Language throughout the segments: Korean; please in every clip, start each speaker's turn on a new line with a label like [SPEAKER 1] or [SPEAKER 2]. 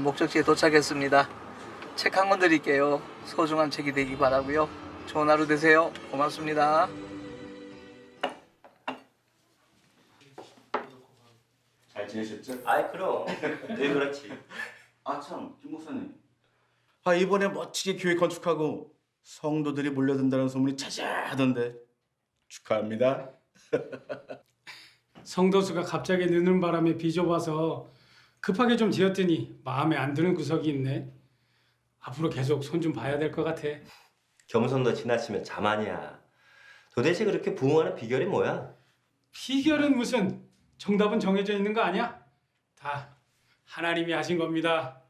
[SPEAKER 1] 목적지에 도착했습니다. 책 한 권 드릴게요. 소중한 책이 되기 바라고요. 좋은 하루 되세요. 고맙습니다.
[SPEAKER 2] 잘 지내셨죠?
[SPEAKER 3] 아이 그럼 늘 그렇지.
[SPEAKER 2] 참, 김 목사님. 이번에 멋지게 교회 건축하고 성도들이 몰려든다는 소문이 자자하던데 축하합니다.
[SPEAKER 4] 성도수가 갑자기 느는 바람에 비좁아서 급하게 좀 지었더니 마음에 안 드는 구석이 있네. 앞으로 계속 손 좀 봐야 될 것 같아.
[SPEAKER 3] 겸손도 지나치면 자만이야. 도대체 그렇게 부흥하는 비결이 뭐야?
[SPEAKER 4] 비결은 무슨, 정답은 정해져 있는 거 아니야? 다 하나님이 하신 겁니다.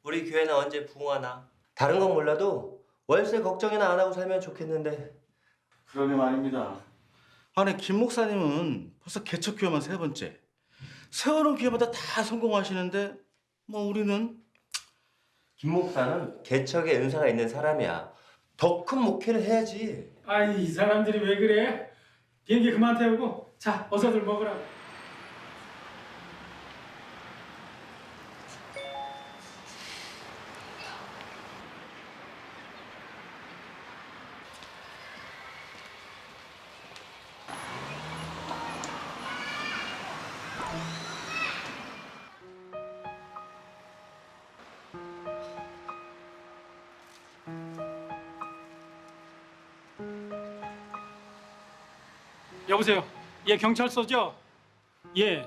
[SPEAKER 3] 우리 교회는 언제 부흥하나? 다른 건 몰라도 월세 걱정이나 안 하고 살면 좋겠는데.
[SPEAKER 2] 그러게 말입니다. 아니, 김 목사님은 벌써 개척교회만 3번째. 세워놓은 교회마다 다 성공하시는데 뭐 우리는
[SPEAKER 3] 김 목사는 개척에 은사가 있는 사람이야. 더 큰 목회를 해야지.
[SPEAKER 4] 아이, 이 사람들이 왜 그래? 비행기 그만 태우고 자, 어서들 먹으라고. 여보세요. 예, 경찰서죠? 예.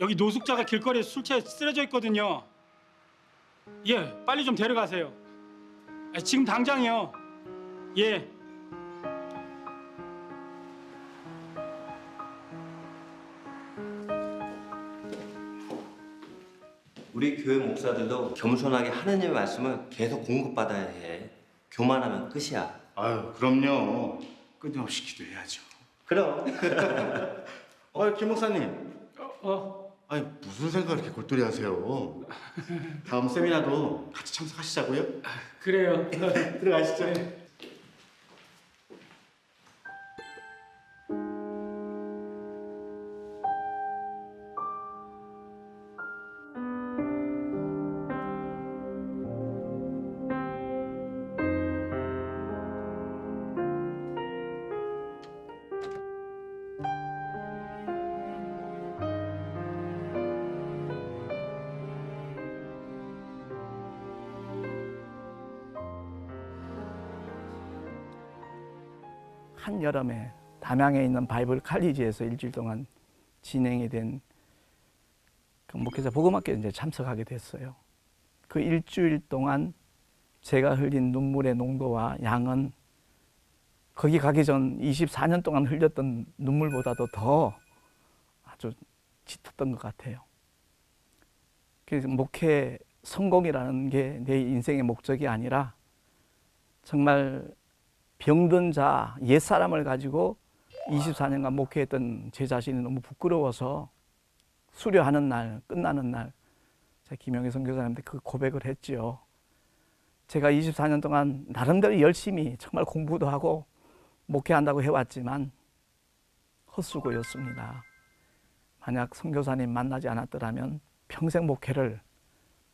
[SPEAKER 4] 여기 노숙자가 길거리에 술취해 쓰러져 있거든요. 예, 빨리 좀 데려가세요. 지금 당장이요. 예.
[SPEAKER 3] 우리 교회 목사들도 겸손하게 하느님의 말씀을 계속 공급받아야 해. 교만하면 끝이야.
[SPEAKER 2] 아유, 그럼요. 끊임없이 기도해야죠.
[SPEAKER 3] 그럼.
[SPEAKER 2] 김 목사님. 아니, 무슨 생각을 이렇게 골똘히 하세요? 다음 세미나도 같이 참석하시자고요?
[SPEAKER 4] 그래요.
[SPEAKER 2] 들어가시죠.
[SPEAKER 1] 한여름에 담양에 있는 바이블 칼리지에서 일주일 동안 진행이 된 그 목회자 복음학교에 이제 참석하게 됐어요. 그 일주일 동안 제가 흘린 눈물의 농도와 양은 거기 가기 전 24년 동안 흘렸던 눈물보다도 더 아주 짙었던 것 같아요. 그래서 목회 성공이라는 게 내 인생의 목적이 아니라 정말 병든 자, 옛사람을 가지고 24년간 목회했던 제 자신이 너무 부끄러워서 수료하는 날, 끝나는 날 제가 김영희 선교사님한테 그 고백을 했지요. 제가 24년 동안 나름대로 열심히 정말 공부도 하고 목회한다고 해왔지만 헛수고였습니다. 만약 선교사님 만나지 않았더라면 평생 목회를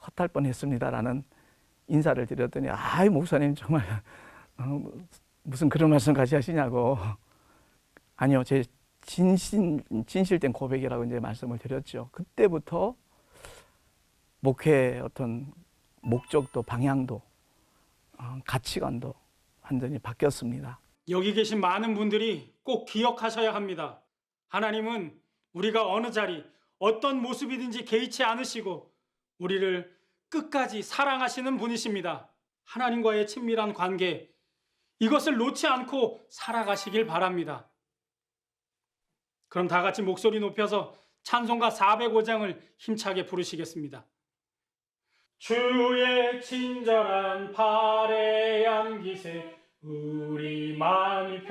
[SPEAKER 1] 헛할 뻔했습니다라는 인사를 드렸더니 아이 목사님 정말 무슨 그런 말씀까지 하시냐고. 아니요, 제 진실된 고백이라고 이제 말씀을 드렸죠. 그때부터 목회의 어떤 목적도 방향도 가치관도 완전히 바뀌었습니다.
[SPEAKER 4] 여기 계신 많은 분들이 꼭 기억하셔야 합니다. 하나님은 우리가 어느 자리, 어떤 모습이든지 개의치 않으시고 우리를 끝까지 사랑하시는 분이십니다. 하나님과의 친밀한 관계, 이것을 놓지 않고 살아가시길 바랍니다. 그럼 다 같이 목소리 높여서 찬송가 405장을 힘차게 부르시겠습니다. 주의 친절한 발에 안기세 우리 마음이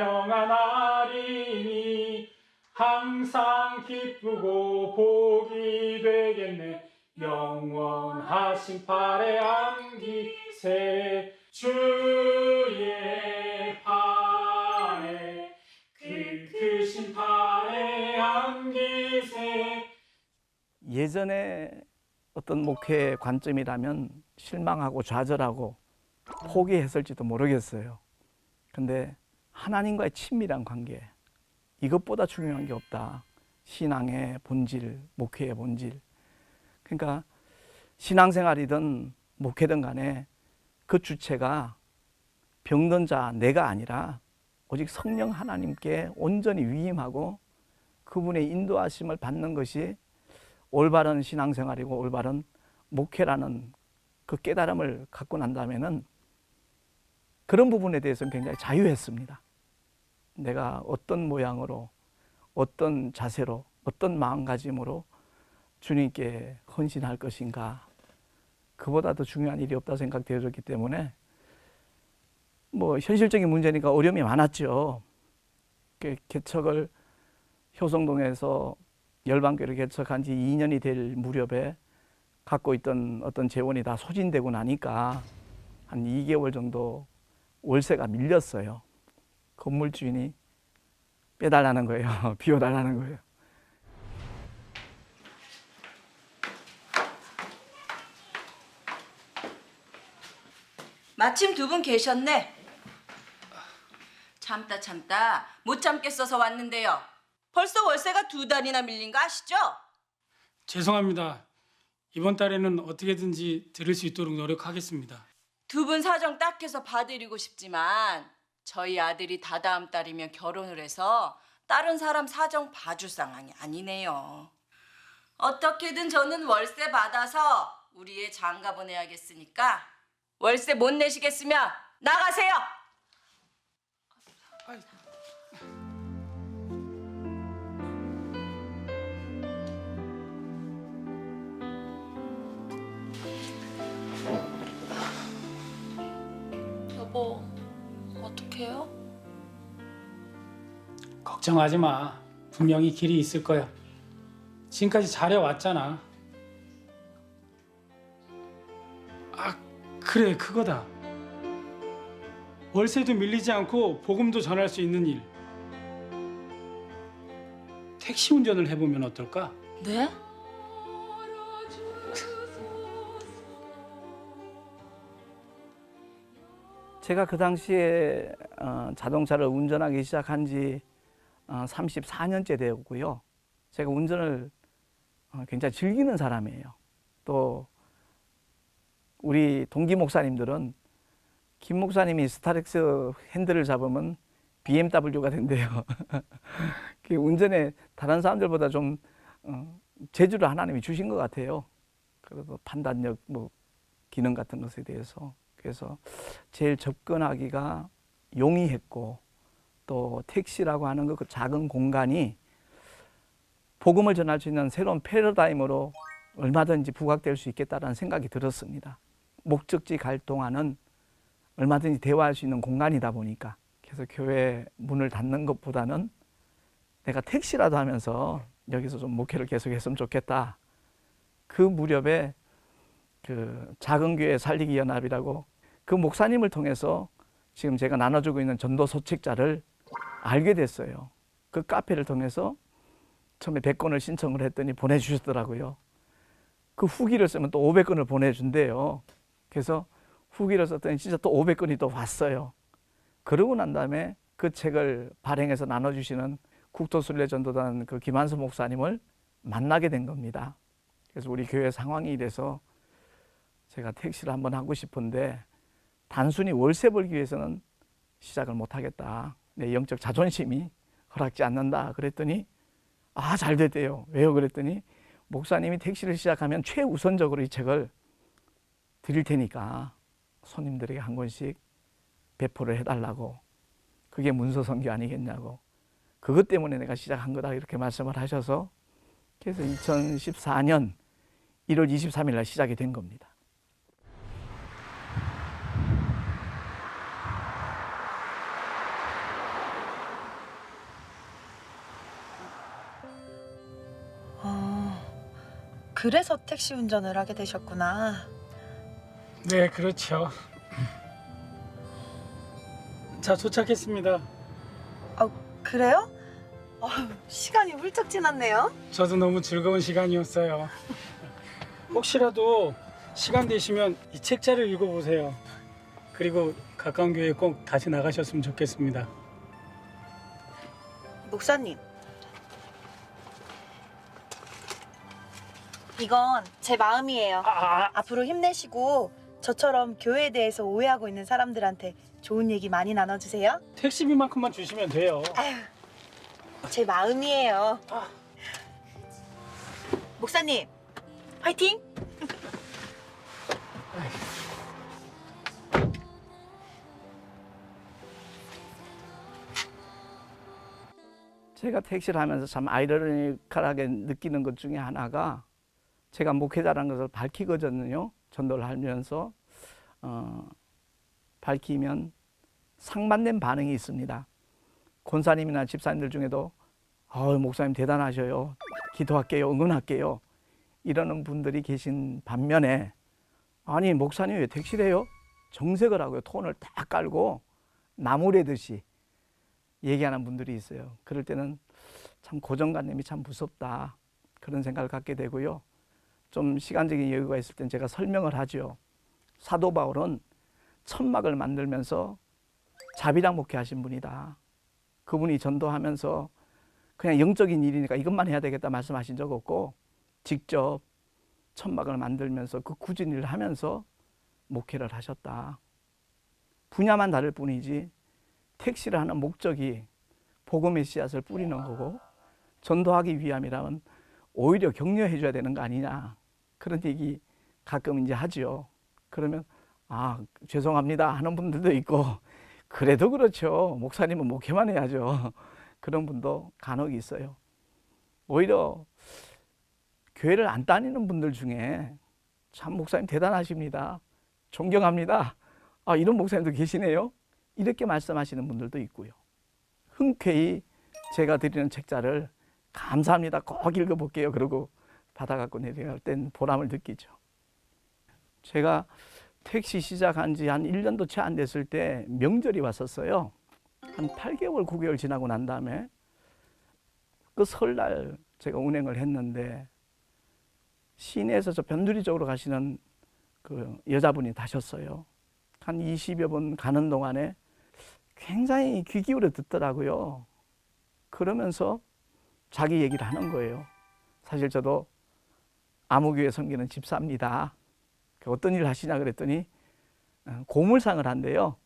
[SPEAKER 4] 평안하리니 항상 기쁘고 복이 되겠네 영원하신 발에 안기세 주의 발에 크신 발에 안기세.
[SPEAKER 1] 예전에 어떤 목회의 관점이라면 실망하고 좌절하고 포기했을지도 모르겠어요. 근데 하나님과의 친밀한 관계, 이것보다 중요한 게 없다. 신앙의 본질, 목회의 본질. 그러니까 신앙생활이든 목회든 간에 그 주체가 병든 자, 내가 아니라 오직 성령 하나님께 온전히 위임하고 그분의 인도하심을 받는 것이 올바른 신앙생활이고 올바른 목회라는 그 깨달음을 갖고 난다면은 그런 부분에 대해서는 굉장히 자유했습니다. 내가 어떤 모양으로, 어떤 자세로, 어떤 마음가짐으로 주님께 헌신할 것인가. 그보다 더 중요한 일이 없다 생각되었기 때문에 뭐 현실적인 문제니까 어려움이 많았죠. 개척을 효성동에서 열방교를 개척한 지 2년이 될 무렵에 갖고 있던 어떤 재원이 다 소진되고 나니까 한 2개월 정도 월세가 밀렸어요. 건물 주인이 빼달라는 거예요. 비워달라는 거예요.
[SPEAKER 5] 마침 두 분 계셨네. 참다 못 참겠어서 왔는데요. 벌써 월세가 2달이나 밀린 거 아시죠?
[SPEAKER 4] 죄송합니다. 이번 달에는 어떻게든지 드릴 수 있도록 노력하겠습니다.
[SPEAKER 5] 두 분 사정 딱해서 봐드리고 싶지만 저희 아들이 다다음 달이면 결혼을 해서 다른 사람 사정 봐줄 상황이 아니네요. 어떻게든 저는 월세 받아서 우리 애 장가 보내야겠으니까 월세 못 내시겠으면 나가세요.
[SPEAKER 6] 여보, 어떡해요?
[SPEAKER 4] 걱정하지 마. 분명히 길이 있을 거야. 지금까지 잘해왔잖아. 아, 그래, 그거다. 월세도 밀리지 않고 복음도 전할 수 있는 일. 택시 운전을 해보면 어떨까?
[SPEAKER 6] 네?
[SPEAKER 1] 제가 그 당시에 자동차를 운전하기 시작한 지 34년째 되었고요. 제가 운전을 굉장히 즐기는 사람이에요. 또 우리 동기 목사님들은 김 목사님이 스타렉스 핸들을 잡으면 BMW가 된대요. 운전에 다른 사람들보다 좀 재주를 하나님이 주신 것 같아요. 그래도 판단력, 뭐 기능 같은 것에 대해서. 그래서 제일 접근하기가 용이했고 또 택시라고 하는 그 작은 공간이 복음을 전할 수 있는 새로운 패러다임으로 얼마든지 부각될 수 있겠다는 생각이 들었습니다. 목적지 갈 동안은 얼마든지 대화할 수 있는 공간이다 보니까. 그래서 교회 문을 닫는 것보다는 내가 택시라도 하면서 여기서 좀 목회를 계속했으면 좋겠다. 그 무렵에 그 작은 교회 살리기 연합이라고 그 목사님을 통해서 지금 제가 나눠주고 있는 전도 소책자를 알게 됐어요. 그 카페를 통해서 처음에 100건을 신청을 했더니 보내주셨더라고요. 그 후기를 쓰면 또 500건을 보내준대요. 그래서 후기를 썼더니 진짜 또 500건이 또 왔어요. 그러고 난 다음에 그 책을 발행해서 나눠주시는 국토순례전도단 그 김한수 목사님을 만나게 된 겁니다. 그래서 우리 교회 상황이 이래서 제가 택시를 한번 하고 싶은데 단순히 월세 벌기 위해서는 시작을 못 하겠다. 내 영적 자존심이 허락지 않는다. 그랬더니 아, 잘 됐대요. 왜요? 그랬더니 목사님이 택시를 시작하면 최우선적으로 이 책을 드릴 테니까 손님들에게 한 권씩 배포를 해달라고. 그게 문서선교 아니겠냐고. 그것 때문에 내가 시작한 거다 이렇게 말씀을 하셔서 그래서 2014년 1월 23일 날 시작이 된 겁니다.
[SPEAKER 6] 그래서 택시 운전을 하게 되셨구나.
[SPEAKER 4] 네, 그렇죠. 자, 도착했습니다.
[SPEAKER 6] 그래요? 시간이 훌쩍 지났네요.
[SPEAKER 4] 저도 너무 즐거운 시간이었어요. 혹시라도 시간 되시면 이 책자를 읽어보세요. 그리고 가까운 교회 꼭 다시 나가셨으면 좋겠습니다.
[SPEAKER 6] 목사님. 이건 제 마음이에요. 앞으로 힘내시고 저처럼 교회에 대해서 오해하고 있는 사람들한테 좋은 얘기 많이 나눠주세요.
[SPEAKER 4] 택시비만큼만 주시면 돼요.
[SPEAKER 6] 아휴, 제 마음이에요. 목사님, 화이팅!
[SPEAKER 1] 제가 택시를 하면서 참 아이러니컬하게 느끼는 것 중에 하나가 제가 목회자라는 것을 밝히거든요. 전도를 하면서 밝히면 상반된 반응이 있습니다. 권사님이나 집사님들 중에도 목사님 대단하셔요. 기도할게요. 응원할게요. 이러는 분들이 계신 반면에 아니 목사님 왜 택시를 해요? 정색을 하고요. 톤을 딱 깔고 나무래듯이 얘기하는 분들이 있어요. 그럴 때는 참 고정관념이 참 무섭다. 그런 생각을 갖게 되고요. 좀 시간적인 여유가 있을 땐 제가 설명을 하죠. 사도 바울은 천막을 만들면서 자비랑 목회하신 분이다. 그분이 전도하면서 그냥 영적인 일이니까 이것만 해야 되겠다 말씀하신 적 없고 직접 천막을 만들면서 그 굳은 일을 하면서 목회를 하셨다. 분야만 다를 뿐이지 택시를 하는 목적이 복음의 씨앗을 뿌리는 거고 전도하기 위함이라면 오히려 격려해 줘야 되는 거 아니냐. 그런 얘기 가끔 이제 하죠. 그러면 죄송합니다 하는 분들도 있고 그래도 그렇죠. 목사님은 목회만 해야죠. 그런 분도 간혹 있어요. 오히려 교회를 안 다니는 분들 중에 참 목사님 대단하십니다. 존경합니다. 이런 목사님도 계시네요. 이렇게 말씀하시는 분들도 있고요. 흔쾌히 제가 드리는 책자를 감사합니다. 꼭 읽어볼게요. 그러고 받아갖고 내려갈 땐 보람을 느끼죠. 제가 택시 시작한 지 한 1년도 채 안 됐을 때 명절이 왔었어요. 한 8개월, 9개월 지나고 난 다음에 그 설날 제가 운행을 했는데 시내에서 저 변두리 쪽으로 가시는 그 여자분이 타셨어요. 한 20여 번 가는 동안에 굉장히 귀 기울여 듣더라고요. 그러면서 자기 얘기를 하는 거예요. 사실 저도 아무교회 섬기는 집사입니다. 어떤 일을 하시냐 그랬더니 고물상을 한대요.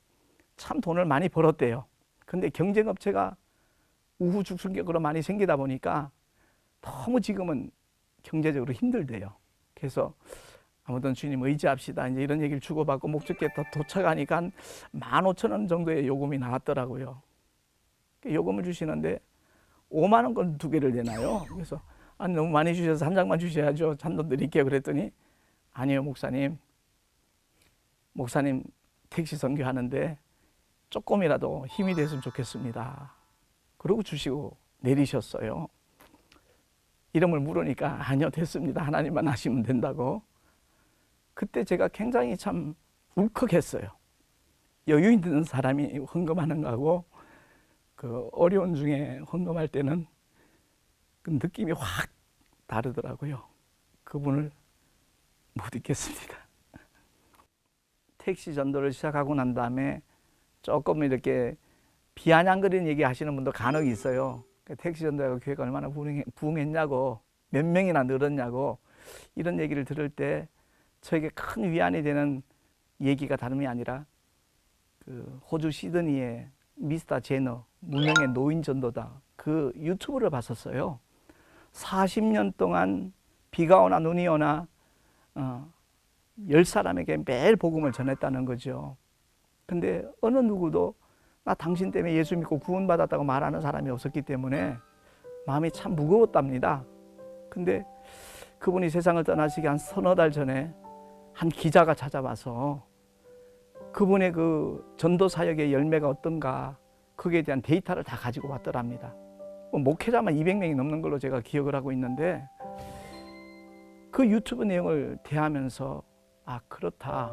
[SPEAKER 1] 참 돈을 많이 벌었대요. 근데 경쟁업체가 우후죽순격으로 많이 생기다 보니까 너무 지금은 경제적으로 힘들대요. 그래서 아무튼 주님 의지합시다. 이제 이런 얘기를 주고받고 목적지에 도착하니까 한 15,000원 정도의 요금이 나왔더라고요. 요금을 주시는데 5만 원 건 2개를 내나요? 그래서 너무 많이 주셔서 한 장만 주셔야죠. 잔돈 드릴게요. 그랬더니 아니요 목사님. 목사님 택시 선교하는데 조금이라도 힘이 됐으면 좋겠습니다. 그러고 주시고 내리셨어요. 이름을 물으니까 아니요 됐습니다. 하나님만 하시면 된다고. 그때 제가 굉장히 참 울컥했어요. 여유 있는 사람이 헌금하는 거하고 그 어려운 중에 헌금할 때는 그 느낌이 확 다르더라고요. 그분을 못 잊겠습니다. 택시 전도를 시작하고 난 다음에 조금 이렇게 비아냥거리는 얘기 하시는 분도 간혹 있어요. 택시 전도가 교회가 얼마나 부흥했냐고, 몇 명이나 늘었냐고, 이런 얘기를 들을 때 저에게 큰 위안이 되는 얘기가 다름이 아니라 그 호주 시드니의 미스터 제너, 무명의 노인 전도다. 그 유튜브를 봤었어요. 40년 동안 비가 오나 눈이 오나 10사람에게 매일 복음을 전했다는 거죠. 근데 어느 누구도 나 당신 때문에 예수 믿고 구원받았다고 말하는 사람이 없었기 때문에 마음이 참 무거웠답니다. 근데 그분이 세상을 떠나시기 한 서너 달 전에 한 기자가 찾아와서 그분의 그 전도 사역의 열매가 어떤가 거기에 대한 데이터를 다 가지고 왔더랍니다. 목회자만 200명이 넘는 걸로 제가 기억을 하고 있는데 그 유튜브 내용을 대하면서 그렇다.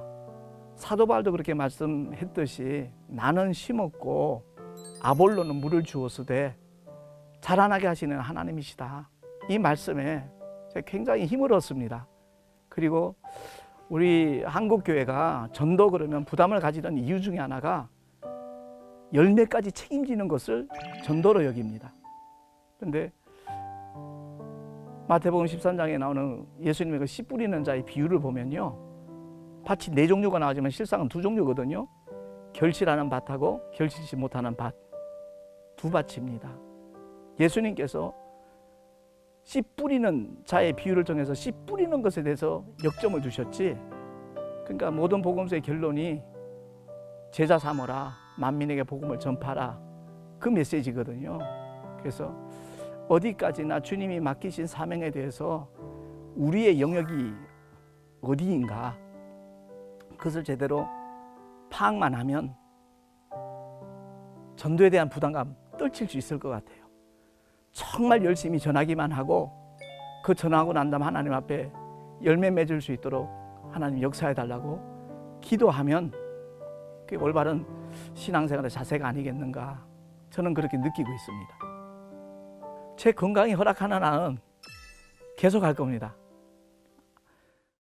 [SPEAKER 1] 사도 바울도 그렇게 말씀했듯이 나는 심었고 아볼로는 물을 주었으되 자라나게 하시는 하나님이시다. 이 말씀에 제가 굉장히 힘을 얻습니다. 그리고 우리 한국교회가 전도 그러면 부담을 가지던 이유 중에 하나가 열매까지 책임지는 것을 전도로 여깁니다. 그런데 마태복음 13장에 나오는 예수님의 그 씨 뿌리는 자의 비유를 보면요, 밭이 4종류가 나오지만 실상은 2종류거든요. 결실하는 밭하고 결실치 못하는 밭, 2밭입니다. 예수님께서 씨 뿌리는 자의 비유를 통해서 씨 뿌리는 것에 대해서 역점을 두셨지, 그러니까 모든 복음서의 결론이 제자 삼으라, 만민에게 복음을 전파라, 그 메시지거든요. 그래서 어디까지나 주님이 맡기신 사명에 대해서 우리의 영역이 어디인가, 그것을 제대로 파악만 하면 전도에 대한 부담감 떨칠 수 있을 것 같아요. 정말 열심히 전하기만 하고 그 전하고 난 다음 하나님 앞에 열매 맺을 수 있도록 하나님 역사해 달라고 기도하면 그게 올바른 신앙생활의 자세가 아니겠는가, 저는 그렇게 느끼고 있습니다. 제 건강이 허락하는 한은 계속 할 겁니다.